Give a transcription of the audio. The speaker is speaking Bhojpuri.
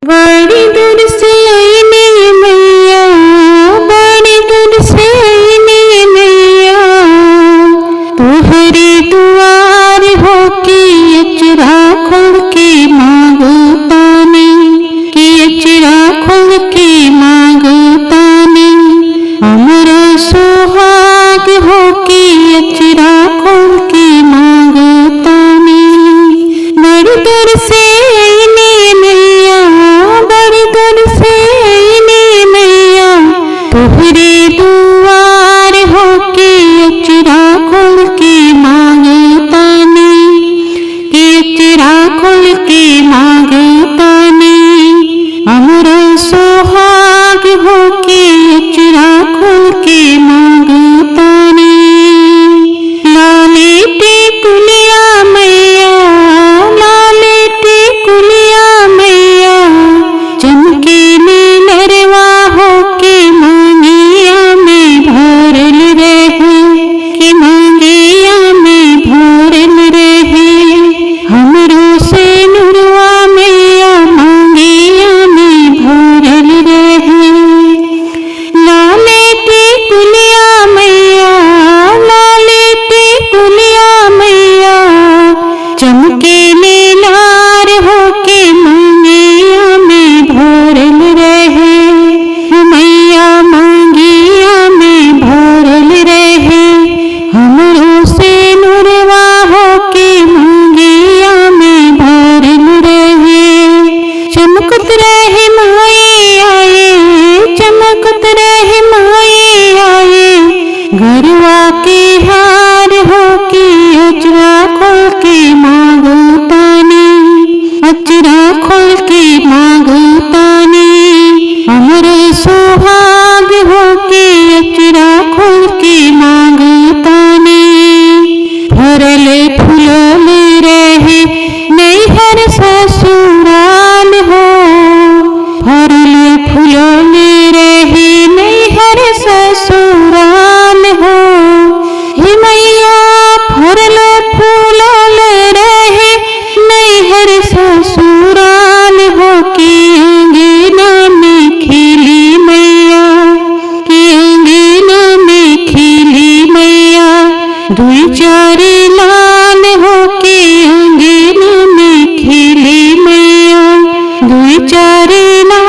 बड़ी दूर से आईने मैया, बड़ी दूर से आईने मैया, तोहरे दुआर होके अचरा खोल के मांगो ताने, कि अचरा खोल के मांगो ताने, हमरा सुहाग होके अचरा खोल के मांगो ताने। बड़ी दूर से आईने मैया, बड़ी दूर से आईने मैया, तोहरे दुआर होके अचरा खोल के मांगो ताने, कि अचरा खोल के मांगो ताने, हमरा सुहाग होके अचरा खोल के मांगो ताने। लाले टिकुलिया मैया, लाले टिकुलिया मैया, चमके नीलरवा होके मांगिया में भरल रहे, कि मांगिया में भरल रहे, हमरो से नुरवा मैया मांगिया में भरल रहे। लाले टिकुलिया मैया, लाले टिकुलिया मैया, चमके नीलार होके मांगिया में भरल रहे, मैया मांगिया में भरल रहे, हमरो से नुरवा होके मांगिया में भरल रहे। चमकत रहे माई आए, चमकत रहे माई आए, गरवा के हार होके अचरा खोल के मांगो ताने, अचरा खोल के मांगो ताने, हमरे सुहाग होके अचरा खोल के मांगो ताने। भरले फुलले रहे नैहर ससुराल हो, भरले फुलले रहे नैहर ससुराल हो, हे मैया भरले फुलले रहे नैहर ससुराल हो, कि अंगना में खिली मैया, कि अंगना में खिली मैया, दुई चार लाल होके अंगना में खिली मैया, दुई चार लाल